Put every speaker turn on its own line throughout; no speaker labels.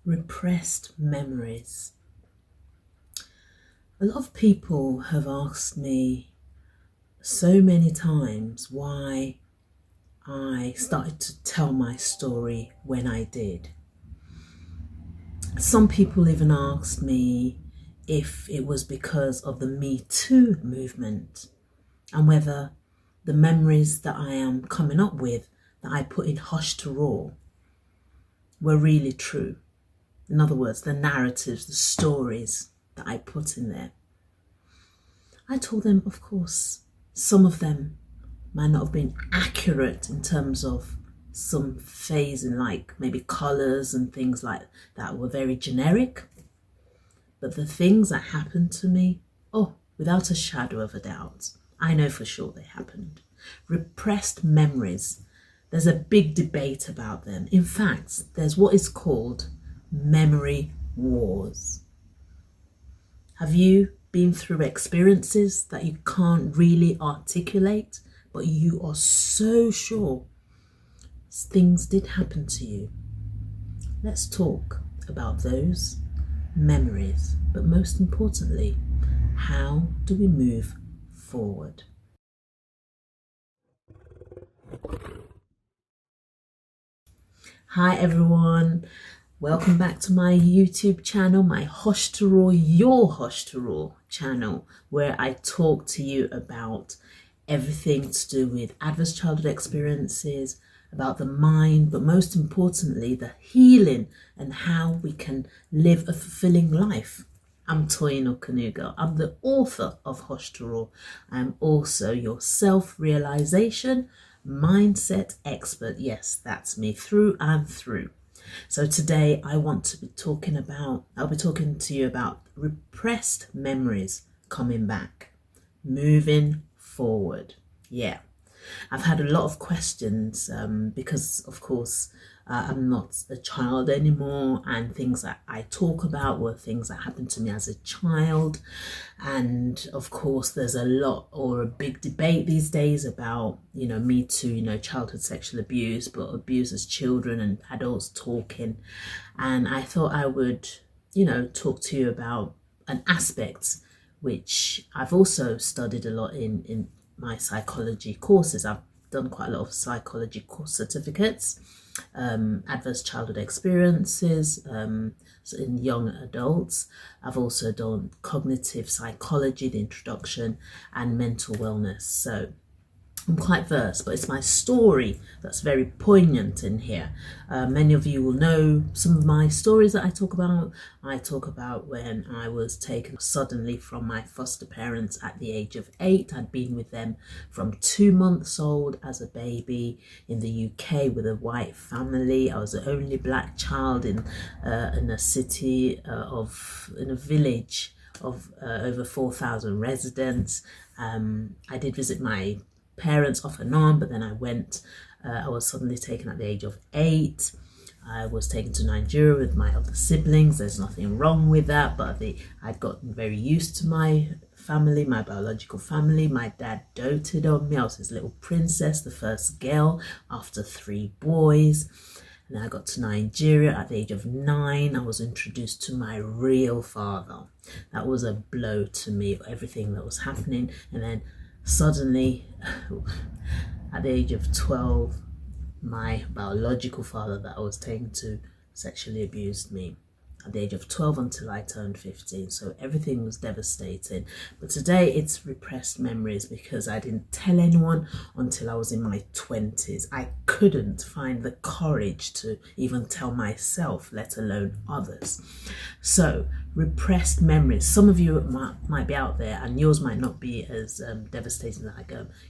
Repressed memories. A lot of people have asked me so many times why I started to tell my story when I did. Some people even asked me if it was because of the Me Too movement and whether the memories that I am coming up with that I put in Hush to Raw were really true. In other words, the narratives, the stories that I put in there. I told them, of course, some of them might not have been accurate in terms of some phasing, like maybe colours and things like that were very generic. But the things that happened to me, without a shadow of a doubt, I know for sure they happened. Repressed memories. There's a big debate about them. In fact, there's what is called memory wars. Have you been through experiences that you can't really articulate, but you are so sure things did happen to you? Let's talk about those memories, but most importantly, how do we move forward? Hi everyone, welcome back to my YouTube channel, my Hush to Raw, your Hush to Raw channel, where I talk to you about everything to do with adverse childhood experiences, about the mind, but most importantly, the healing and how we can live a fulfilling life. I'm Toyin Okanuga. I'm the author of Hush to Raw. I'm also your self-realization mindset expert. Yes, that's me through and through. So today I'll be talking to you about repressed memories coming back, moving forward. Yeah, I've had a lot of questions because of course I'm not a child anymore, and things that I talk about were things that happened to me as a child. And of course there's a big debate these days about, Me Too, childhood sexual abuse, but abuse as children and adults talking. And I thought I would, talk to you about an aspect which I've also studied a lot in my psychology courses. I've done quite a lot of psychology course certificates, adverse childhood experiences, so in young adults. I've also done cognitive psychology, the introduction, and mental wellness. So I'm quite versed, but it's my story that's very poignant in here. Many of you will know some of my stories that I talk about. I talk about when I was taken suddenly from my foster parents at the age of 8. I'd been with them from 2 months old as a baby in the UK with a white family. I was the only black child in a city in a village of over 4,000 residents. I did visit my parents off and on, but then I was suddenly taken at the age of 8. I was taken to Nigeria with my other siblings. There's nothing wrong with that, but I'd gotten very used to my family, my biological family. My dad doted on me. I was his little princess, the first girl after 3 boys. And then I got to Nigeria at the age of 9. I was introduced to my real father. That was a blow to me, everything that was happening. And then suddenly, at the age of 12, my biological father that I was taken to sexually abused me at the age of 12 until I turned 15. So everything was devastating. But today it's repressed memories because I didn't tell anyone until I was in my 20s. I couldn't find the courage to even tell myself, let alone others. So repressed memories. Some of you might be out there, and yours might not be as devastating.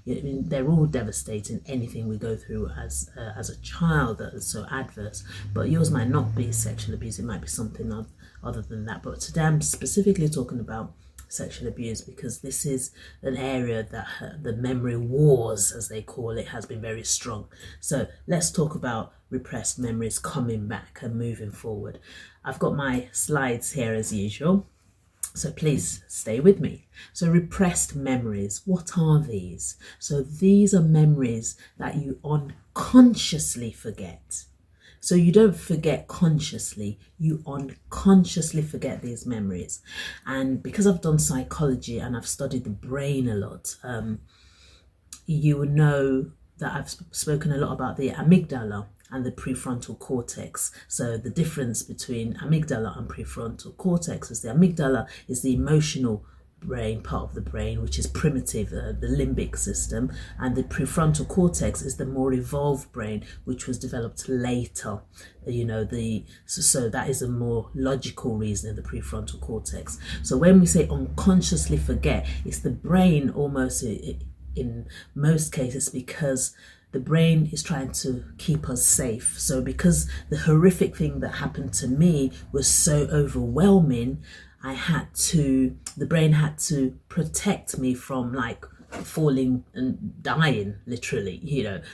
They're all devastating. Anything we go through as a child that is so adverse, but yours might not be sexual abuse. It might be something other than that. But today I'm specifically talking about sexual abuse because this is an area that the memory wars, as they call it, has been very strong. So let's talk about repressed memories coming back and moving forward. I've got my slides here as usual, so please stay with me. So repressed memories, what are these? So these are memories that you unconsciously forget. So you don't forget consciously, you unconsciously forget these memories. And because I've done psychology and I've studied the brain a lot, you would know that I've spoken a lot about the amygdala and the prefrontal cortex. So the difference between amygdala and prefrontal cortex is the amygdala is the emotional brain part of the brain, which is primitive, the limbic system, and the prefrontal cortex is the more evolved brain, which was developed later. So that is a more logical reason of the prefrontal cortex. So when we say unconsciously forget, it's the brain almost in most cases, because the brain is trying to keep us safe. So because the horrific thing that happened to me was so overwhelming, the brain had to protect me from like falling and dying, literally.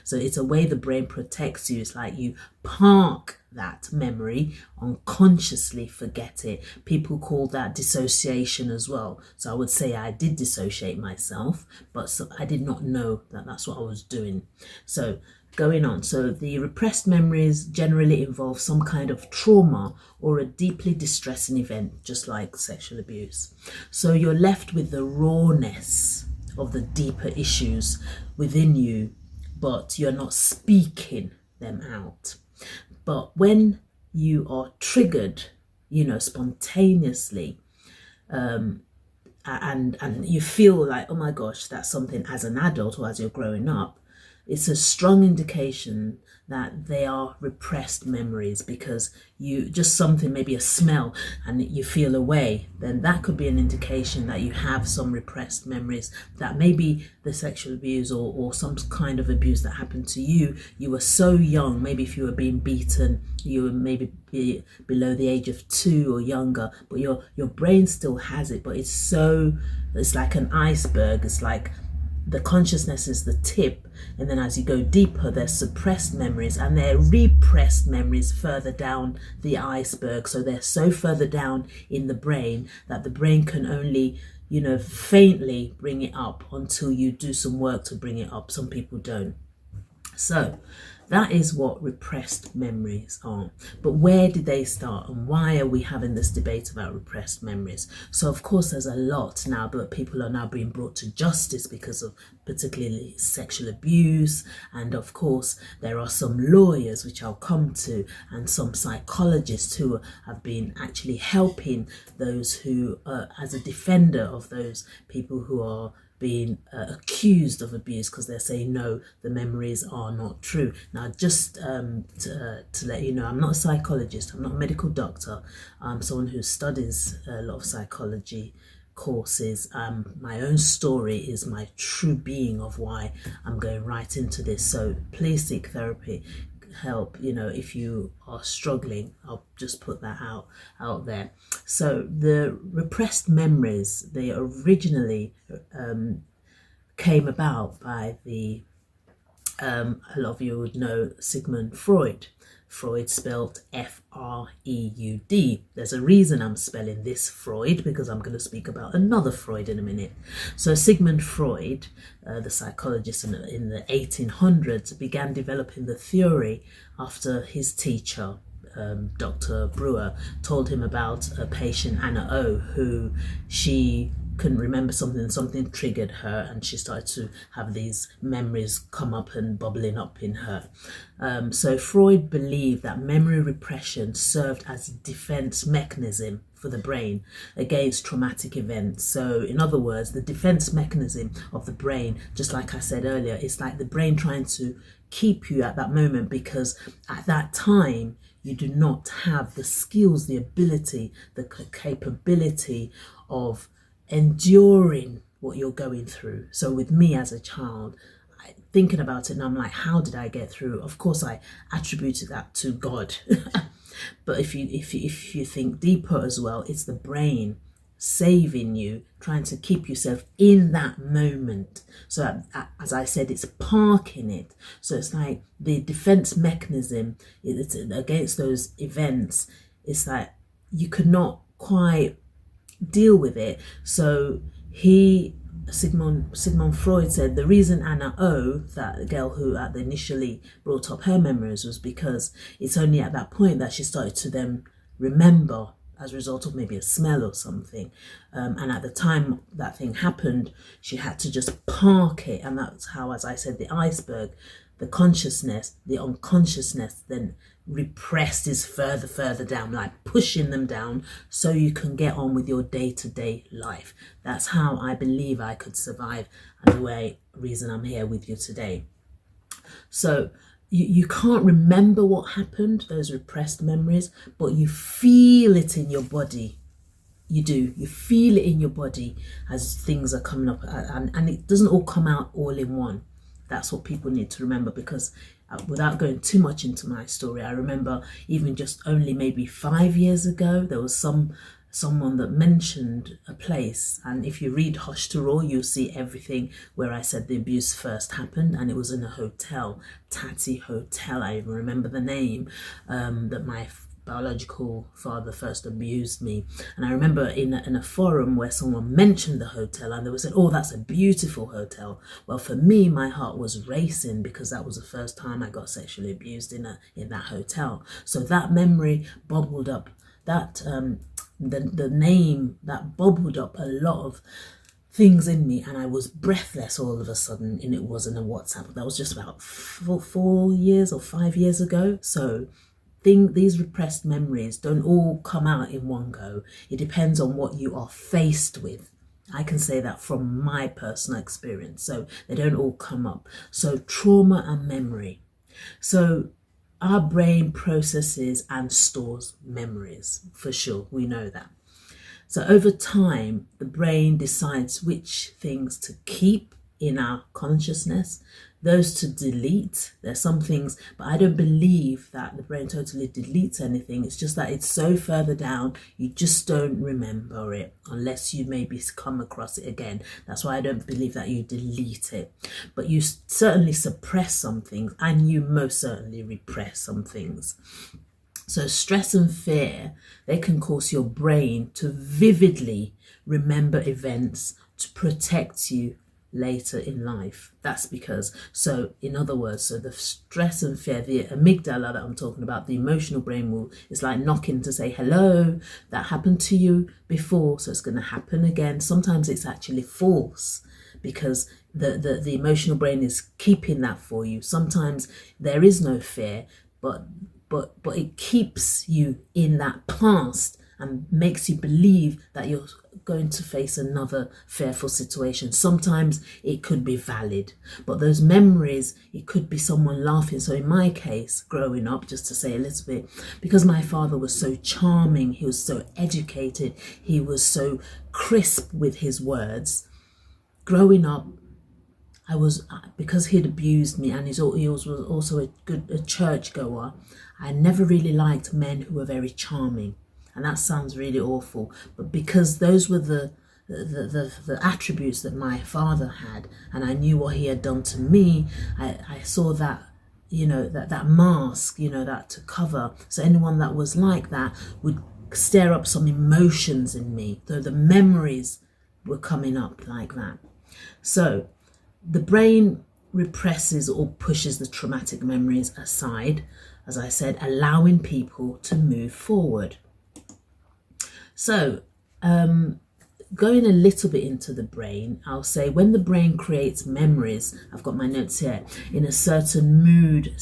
So it's a way the brain protects you. It's like you park that memory, unconsciously forget it. People call that dissociation as well. So I would say I did dissociate myself, but I did not know that that's what I was doing. So going on, so the repressed memories generally involve some kind of trauma or a deeply distressing event, just like sexual abuse. So you're left with the rawness of the deeper issues within you, but you're not speaking them out. But when you are triggered, spontaneously, and you feel like, oh my gosh, that's something as an adult or as you're growing up, it's a strong indication that they are repressed memories, because you just something, maybe a smell, and you feel away, then that could be an indication that you have some repressed memories, that maybe the sexual abuse or some kind of abuse that happened to you were so young. Maybe if you were being beaten, you were maybe below the age of 2 or younger, but your brain still has it, but it's like an iceberg. It's like the consciousness is the tip, and then as you go deeper, there's suppressed memories and there are repressed memories further down the iceberg. So they're so further down in the brain that the brain can only faintly bring it up until you do some work to bring it up. Some people don't. So that is what repressed memories are. But where did they start, and why are we having this debate about repressed memories? So of course there's a lot now, but people are now being brought to justice because of particularly sexual abuse, and of course there are some lawyers, which I'll come to, and some psychologists who have been actually helping those who as a defender of those people who are being accused of abuse, because they're saying no, the memories are not true. Now just to let you know, I'm not a psychologist, I'm not a medical doctor, I'm someone who studies a lot of psychology courses. My own story is my true being of why I'm going right into this. So please seek therapy help, if you are struggling. I'll just put that out there. So the repressed memories, they originally came about by a lot of you would know Sigmund Freud. Freud spelled Freud. There's a reason I'm spelling this Freud, because I'm going to speak about another Freud in a minute. So Sigmund Freud, the psychologist in the 1800s, began developing the theory after his teacher, Dr. Brewer, told him about a patient, Anna O, who she couldn't remember something triggered her, and she started to have these memories come up and bubbling up in her. So Freud believed that memory repression served as a defense mechanism for the brain against traumatic events. So in other words, the defense mechanism of the brain, just like I said earlier, it's like the brain trying to keep you at that moment, because at that time you do not have the skills, the ability, the capability of enduring what you're going through. So with me as a child, thinking about it now, I'm like, how did I get through? Of course I attributed that to God. But if you think deeper as well, it's the brain saving you, trying to keep yourself in that moment. So as I said, it's parking it. So it's like the defense mechanism, it's against those events. It's like you could not quite deal with it. So he Sigmund Freud said the reason Anna O, that girl who initially brought up her memories, was because it's only at that point that she started to then remember as a result of maybe a smell or something. And at the time that thing happened, she had to just park it. And that's how, as I said, the iceberg, the consciousness, the unconsciousness, then repressed is further down, like pushing them down so you can get on with your day-to-day life. That's how I believe I could survive, and the reason I'm here with you today. So you can't remember what happened, those repressed memories, but you feel it in your body. You do. You feel it in your body as things are coming up, and it doesn't all come out all in one. That's what people need to remember, because without going too much into my story, I remember even just only maybe 5 years ago, there was someone that mentioned a place, and if you read Hush to Raw, you'll see everything where I said the abuse first happened, and it was in a hotel, Tati Hotel. I even remember the name, that my biological father first abused me. And I remember in a forum where someone mentioned the hotel, and they were saying, oh, that's a beautiful hotel. Well, for me, my heart was racing, because that was the first time I got sexually abused in that hotel. So that memory bubbled up, that the name, that bubbled up a lot of things in me, and I was breathless all of a sudden. And it wasn't a WhatsApp. That was just about 4 years or 5 years ago. So these repressed memories don't all come out in one go. It depends on what you are faced with. I can say that from my personal experience. So they don't all come up. So trauma and memory. So our brain processes and stores memories, for sure. We know that. So over time, the brain decides which things to keep in our consciousness, those to delete. There's some things, but I don't believe that the brain totally deletes anything. It's just that it's so further down, you just don't remember it unless you maybe come across it again. That's why I don't believe that you delete it. But you certainly suppress some things, and you most certainly repress some things. So stress and fear, they can cause your brain to vividly remember events to protect you later in life. That's because, so in other words, so the stress and fear, the amygdala that I'm talking about, the emotional brain is like knocking to say, hello, that happened to you before, so it's going to happen again. Sometimes it's actually false, because the emotional brain is keeping that for you. Sometimes there is no fear, but it keeps you in that past and makes you believe that you're going to face another fearful situation. Sometimes it could be valid, but those memories, it could be someone laughing. So in my case, growing up, just to say a little bit, because my father was so charming, he was so educated, he was so crisp with his words. Growing up, because he'd abused me, and he was also a churchgoer, I never really liked men who were very charming. And that sounds really awful, but because those were the attributes that my father had, and I knew what he had done to me, I saw that, that mask, that to cover. So anyone that was like that would stir up some emotions in me. So the memories were coming up like that. So the brain represses or pushes the traumatic memories aside, as I said, allowing people to move forward. So going a little bit into the brain, I'll say when the brain creates memories, I've got my notes here, in a certain mood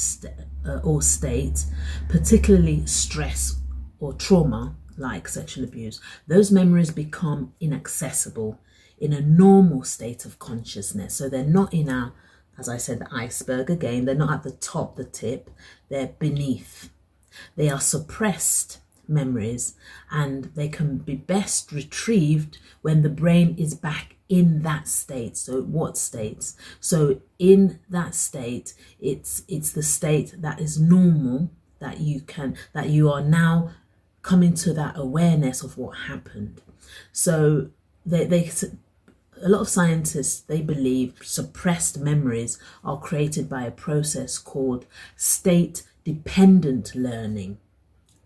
or state, particularly stress or trauma like sexual abuse, those memories become inaccessible in a normal state of consciousness. So they're not in our, as I said, the iceberg again, they're not at the top, the tip, they're beneath. They are suppressed memories, and they can be best retrieved when the brain is back in that state. So what states? So in that state, it's the state that is normal, that you are now coming to that awareness of what happened. So a lot of scientists, they believe suppressed memories are created by a process called state-dependent learning.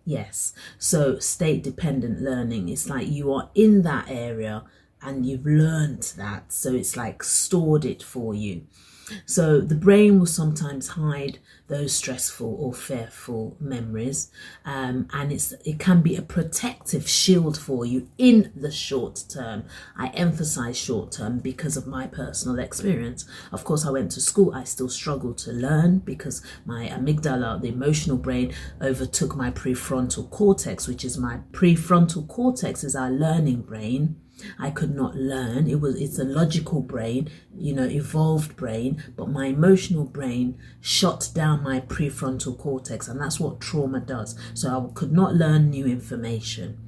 Yes, so state-dependent learning is like you are in that area and you've learned that, so it's like stored it for you. So the brain will sometimes hide those stressful or fearful memories, and it can be a protective shield for you in the short term. I emphasize short term because of my personal experience. Of course, I went to school. I still struggled to learn because my amygdala, the emotional brain, overtook my prefrontal cortex, which is my prefrontal cortex is our learning brain. I could not learn. It's a logical brain, evolved brain, but my emotional brain shut down my prefrontal cortex, and that's what trauma does. So I could not learn new information.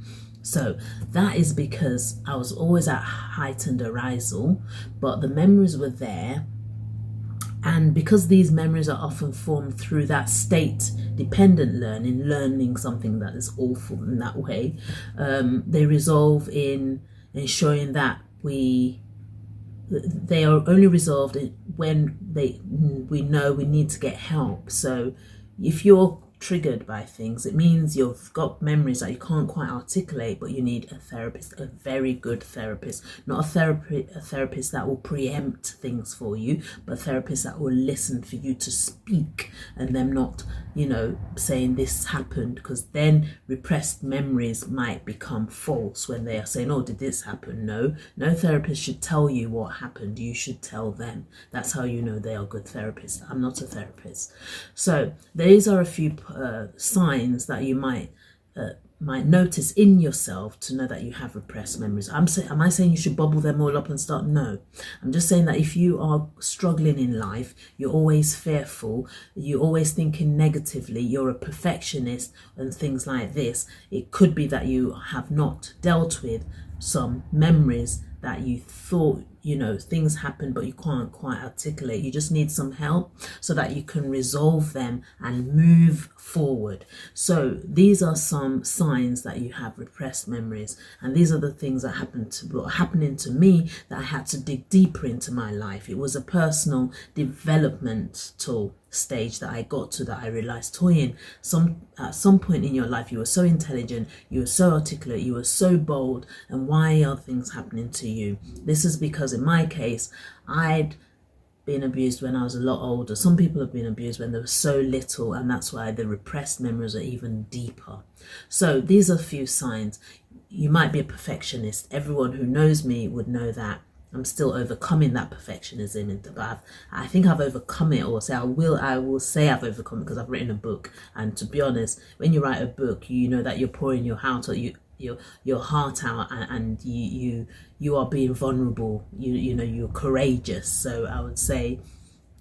So that is because I was always at heightened arousal, but the memories were there. And because these memories are often formed through that state dependent learning something that is awful in that way, they resolve in ensuring that they are only resolved when we know we need to get help. So if you're triggered by things, it means you've got memories that you can't quite articulate, but you need a therapist, a very good therapist, not a therapist that will preempt things for you, but a therapist that will listen for you to speak, and them not saying this happened, because then repressed memories might become false when they are saying, oh, did this happen? No therapist should tell you what happened. You should tell them. That's how you know they are good therapists. I'm not a therapist. So these are a few signs that you might notice in yourself to know that you have repressed memories. Am I saying you should bubble them all up and start? No. I'm just saying that if you are struggling in life, you're always fearful, you're always thinking negatively, you're a perfectionist and things like this, it could be that you have not dealt with some memories that you thought things happened, but you can't quite articulate. You just need some help so that you can resolve them and move forward. So these are some signs that you have repressed memories, and these are the things that were happening to me that I had to dig deeper into my life. It was a personal developmental stage that I got to, that I realized, Toyin, at some point in your life you were so intelligent, you were so articulate, you were so bold, and why are things happening to you? This is because in my case, I'd been abused when I was a lot older. Some people have been abused when they were so little, and that's why the repressed memories are even deeper. So these are a few signs. You might be a perfectionist. Everyone who knows me would know that I'm still overcoming that perfectionism, but I think I've overcome it, or say I will say I've overcome it, because I've written a book. And to be honest, when you write a book, you know that you're pouring your heart out, your heart out, and you are being vulnerable. You're courageous. So I would say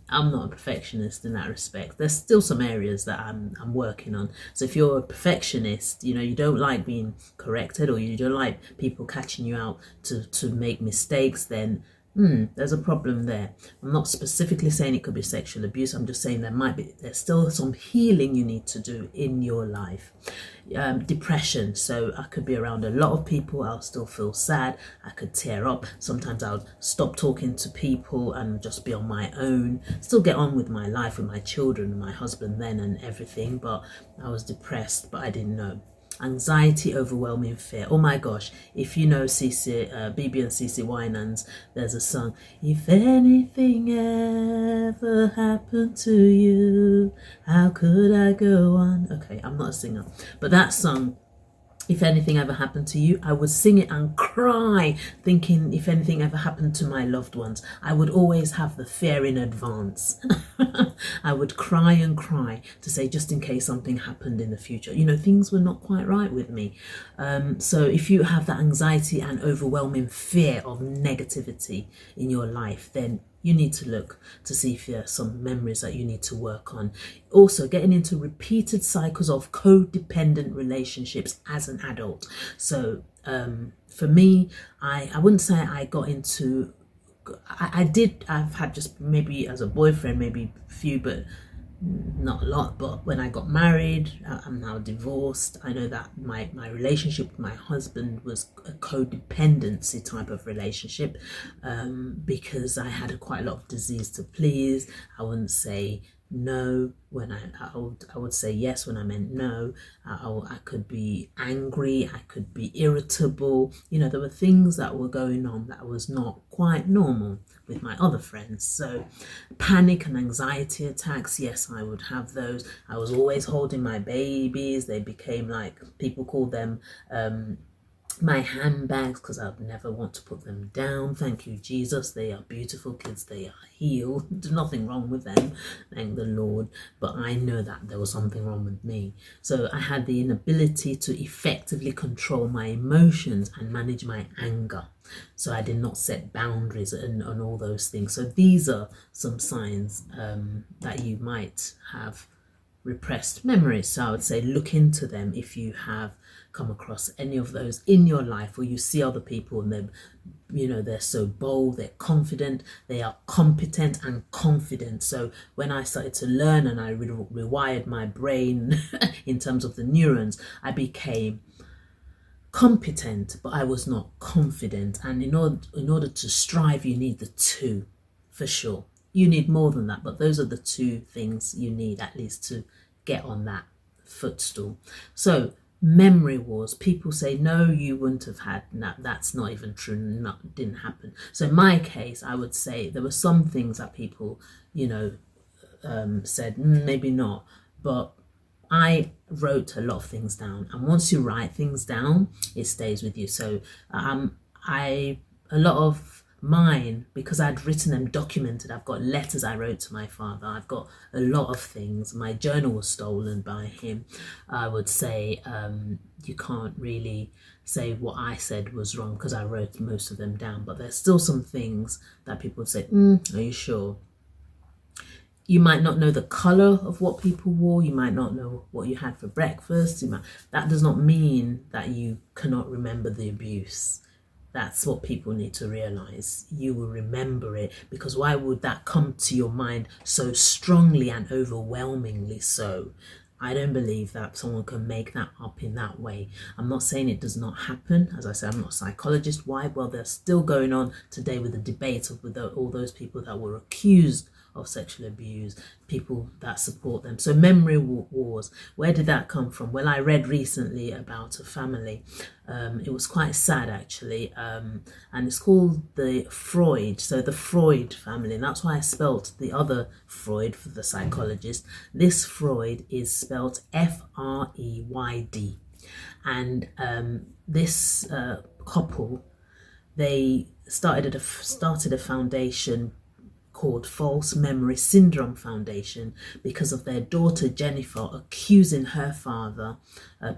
I'm not a perfectionist in that respect. There's still some areas that I'm working on. So if you're a perfectionist, you don't like being corrected, or you don't like people catching you out to make mistakes, then there's a problem there. I'm not specifically saying it could be sexual abuse. I'm just saying there's still some healing you need to do in your life. Depression. So I could be around a lot of people, I'll still feel sad, I could tear up. Sometimes I'll stop talking to people and just be on my own, still get on with my life with my children and my husband then and everything, but I was depressed, but I didn't know. Anxiety, overwhelming fear. Oh my gosh, if you know BB and CC Winans, there's a song, if anything ever happened to you, how could I go on? Okay, I'm not a singer, but that song, if anything ever happened to you, I would sing it and cry, thinking if anything ever happened to my loved ones. I would always have the fear in advance. I would cry and cry to say, just in case something happened in the future. Things were not quite right with me. So if you have that anxiety and overwhelming fear of negativity in your life, then you need to look to see if there are some memories that you need to work on. Also, getting into repeated cycles of codependent relationships as an adult. So for me, I wouldn't say I got into, I've had just maybe as a boyfriend, maybe a few, but not a lot. But when I got married, I'm now divorced, I know that my relationship with my husband was a codependency type of relationship, because I had quite a lot of disease to please. I wouldn't say no when I would say yes when I meant no. I could be angry, I could be irritable. There were things that were going on that was not quite normal with my other friends. So panic and anxiety attacks, yes, I would have those. I was always holding my babies. They became like, people call them my handbags, because I'd never want to put them down. Thank you, Jesus. They are beautiful kids. They are healed. There's nothing wrong with them, thank the Lord. But I know that there was something wrong with me. So I had the inability to effectively control my emotions and manage my anger. So I did not set boundaries and all those things. So these are some signs that you might have repressed memories. So I would say look into them if you have come across any of those in your life, or you see other people and they're so bold, they're confident, they are competent and confident. So when I started to learn and I rewired my brain in terms of the neurons, I became competent, but I was not confident. And in order to strive, you need the two, for sure. You need more than that, but those are the two things you need at least to get on that footstool. So memory wars, people say no, you wouldn't have had that. That's not even true. No, didn't happen. So in my case, I would say there were some things that people said maybe not, but I wrote a lot of things down, and once you write things down, it stays with you. So a lot of mine, because I'd written them documented, I've got letters I wrote to my father, I've got a lot of things. My journal was stolen by him. I would say you can't really say what I said was wrong because I wrote most of them down, but there's still some things that people would say, are you sure? You might not know the color of what people wore. You might not know what you had for breakfast. That does not mean that you cannot remember the abuse. That's what people need to realize. You will remember it, because why would that come to your mind so strongly and overwhelmingly so? I don't believe that someone can make that up in that way. I'm not saying it does not happen. As I said, I'm not a psychologist. Why? Well, they're still going on today with the debate with all those people that were accused of sexual abuse, people that support them. So memory wars, where did that come from? Well, I read recently about a family. It was quite sad actually, and it's called the Freud. So the Freud family, and that's why I spelt the other Freud for the psychologist. This Freud is spelt Freyd, and this couple, they started a foundation called False Memory Syndrome Foundation because of their daughter Jennifer accusing her father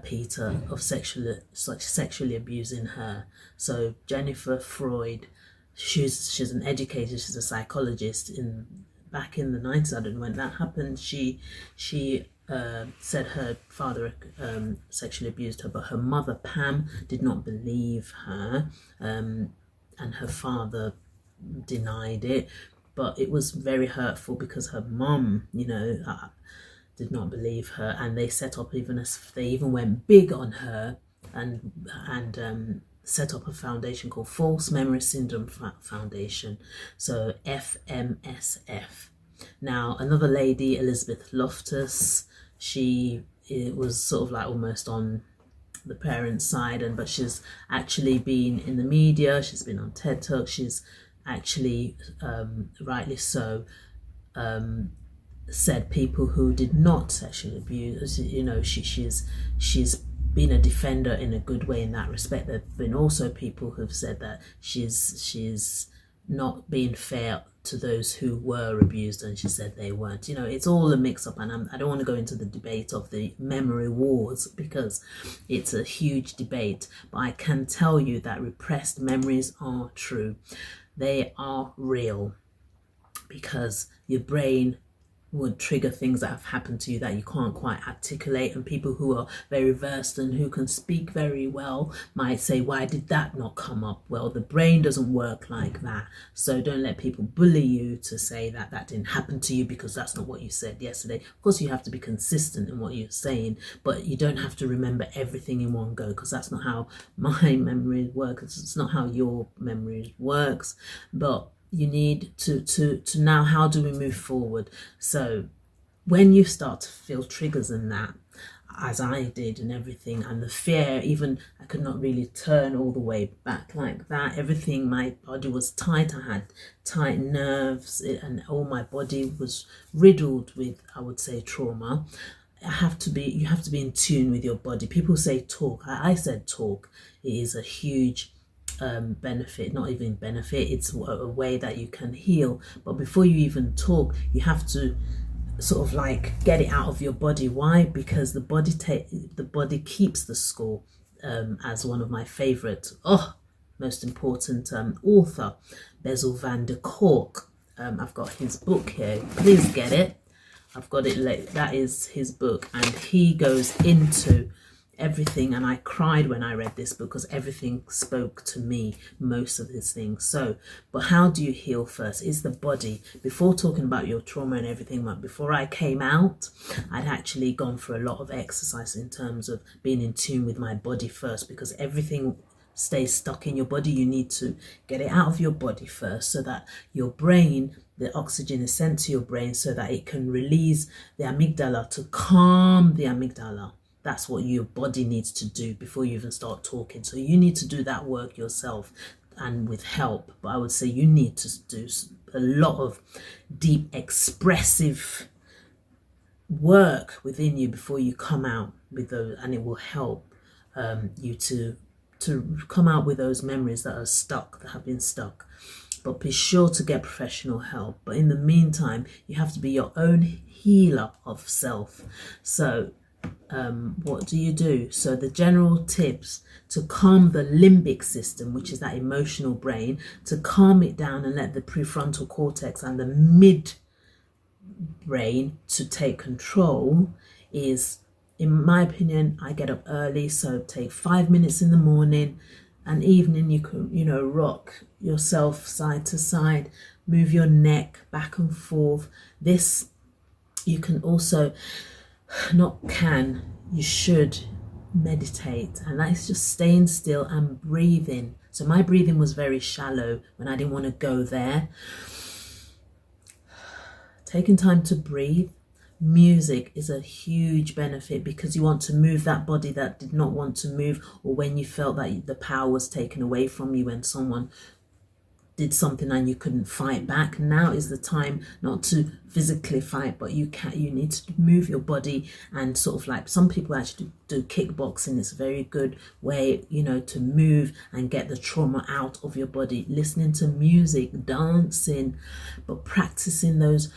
Peter of sexually abusing her. So Jennifer Freud, she's an educator, she's a psychologist. Back in the 90s, I don't know when that happened, she said her father sexually abused her, but her mother Pam did not believe her, and her father denied it. But it was very hurtful because her mum, did not believe her, and they set up they even went big on her and set up a foundation called False Memory Syndrome Foundation, so FMSF. Now another lady, Elizabeth Loftus, it was sort of like almost on the parents' side, but she's actually been in the media. She's been on TED Talk. She's actually, rightly so, said people who did not sexually abuse, she's been a defender in a good way in that respect. There have been also people who've said that she's not being fair to those who were abused, and she said they weren't. It's all a mix-up, and I don't want to go into the debate of the memory wars because it's a huge debate, but I can tell you that repressed memories are true. They are real, because your brain would trigger things that have happened to you that you can't quite articulate, and people who are very versed and who can speak very well might say, why did that not come up? Well, the brain doesn't work like that. So don't let people bully you to say that didn't happen to you, because that's not what you said yesterday. Of course, you have to be consistent in what you're saying, but you don't have to remember everything in one go, because that's not how my memory works. It's not how your memory works. But you need to now, how do we move forward? So when you start to feel triggers in that, as I did and everything, and the fear, even I could not really turn all the way back like that. Everything, my body was tight. I had tight nerves, and all my body was riddled with, I would say, trauma. You have to be in tune with your body. People say talk. I said talk. It is a huge benefit, not even benefit, it's a way that you can heal. But before you even talk, you have to sort of like get it out of your body. Why? Because the body keeps the score. As one of my favorite, most important author, Bezel van der Kolk, I've got his book here, please get it. I've got it, that is his book, and he goes into everything, and I cried when I read this book because everything spoke to me, most of these things. So, but how do you heal first? Is the body. Before talking about your trauma and everything, like before I came out, I'd actually gone for a lot of exercise in terms of being in tune with my body first, because everything stays stuck in your body. You need to get it out of your body first, so that your brain, the oxygen is sent to your brain so that it can release the amygdala to calm the amygdala. That's what your body needs to do before you even start talking. So you need to do that work yourself and with help. But I would say you need to do a lot of deep expressive work within you before you come out with those, and it will help you to come out with those memories that are stuck, that have been stuck. But be sure to get professional help. But in the meantime, you have to be your own healer of self. So what do you do? So the general tips to calm the limbic system, which is that emotional brain, to calm it down and let the prefrontal cortex and the mid brain to take control, is, in my opinion, I get up early, so take 5 minutes in the morning and evening. You can, rock yourself side to side, move your neck back and forth. This, you can also, you should meditate, and that's just staying still and breathing. So my breathing was very shallow when I didn't want to go there. Taking time to breathe. Music is a huge benefit, because you want to move that body that did not want to move, or when you felt that the power was taken away from you, when someone did something and you couldn't fight back. Now is the time not to physically fight, but you need to move your body, and sort of like, some people actually do kickboxing. It's a very good way, to move and get the trauma out of your body. Listening to music, dancing, but practicing those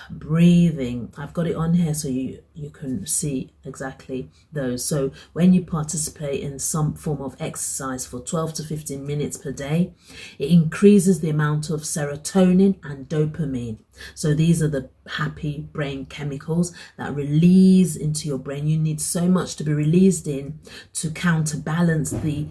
breathing. I've got it on here so you can see exactly those. So when you participate in some form of exercise for 12 to 15 minutes per day, it increases the amount of serotonin and dopamine. So these are the happy brain chemicals that release into your brain. You need so much to be released in to counterbalance the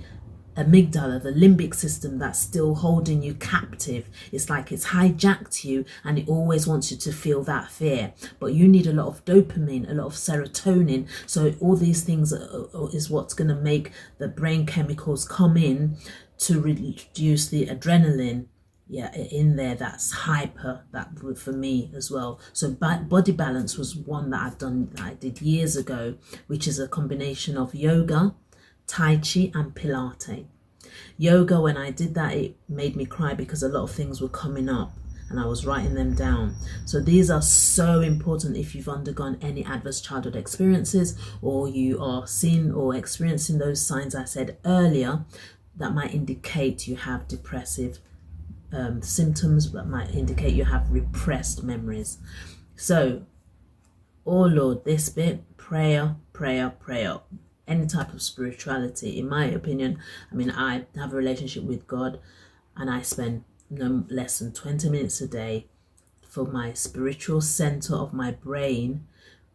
amygdala, the limbic system that's still holding you captive. It's like it's hijacked you, and it always wants you to feel that fear. But you need a lot of dopamine, a lot of serotonin. So all these things is what's going to make the brain chemicals come in to reduce the adrenaline in there. That's hyper, that for me as well. So body balance was one that I did years ago, which is a combination of yoga, Tai Chi and Pilates. Yoga, when I did that, it made me cry because a lot of things were coming up and I was writing them down. So these are so important if you've undergone any adverse childhood experiences, or you are seeing or experiencing those signs I said earlier that might indicate you have depressive symptoms, that might indicate you have repressed memories. So, oh Lord, this bit, prayer. Any type of spirituality, in my opinion. I have a relationship with God, and I spend no less than 20 minutes a day for my spiritual center of my brain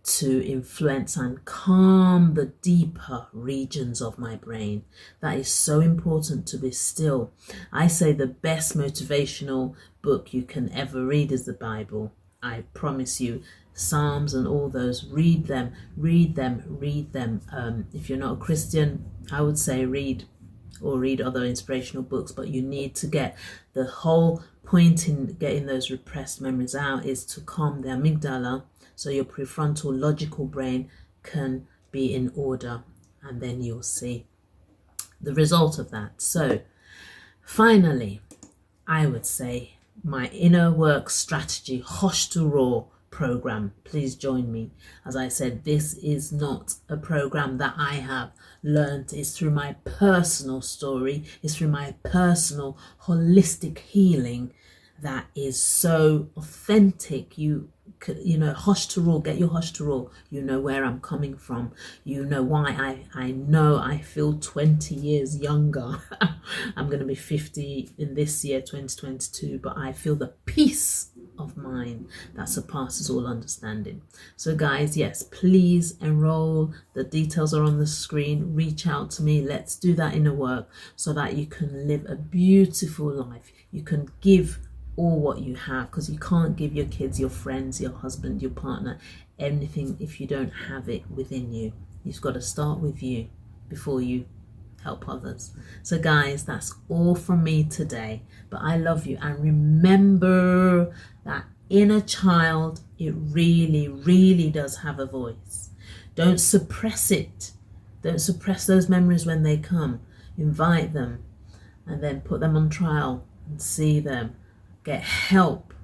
to influence and calm the deeper regions of my brain. That is so important, to be still. I say the best motivational book you can ever read is the Bible. I promise you, Psalms and all those, read them. If you're not a Christian, I would say read other inspirational books, but you need to get the whole point in getting those repressed memories out is to calm the amygdala so your prefrontal logical brain can be in order, and then you'll see the result of that. So finally, I would say my inner work strategy Hoshto program. Please join me. As I said, this is not a program that I have learned. It's through my personal story. It's through my personal holistic healing that is so authentic. You know, Hoshto, get your Hoshto. You know where I'm coming from. You know why I know I feel 20 years younger. I'm going to be 50 in this year, 2022, but I feel the peace of mind that surpasses all understanding. So guys, yes, please enroll. The details are on the screen. Reach out to me. Let's do that inner work so that you can live a beautiful life. You can give all what you have, because you can't give your kids, your friends, your husband, your partner anything if you don't have it within you. You've got to start with you before you help others. So guys, that's all from me today, but I love you, and remember that inner child, it really does have a voice. Don't suppress it. Don't suppress those memories when they come. Invite them and then put them on trial and see them, get help,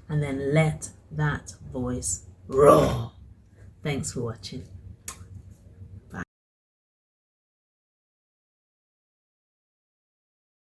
and then let that voice roar. Thanks for watching.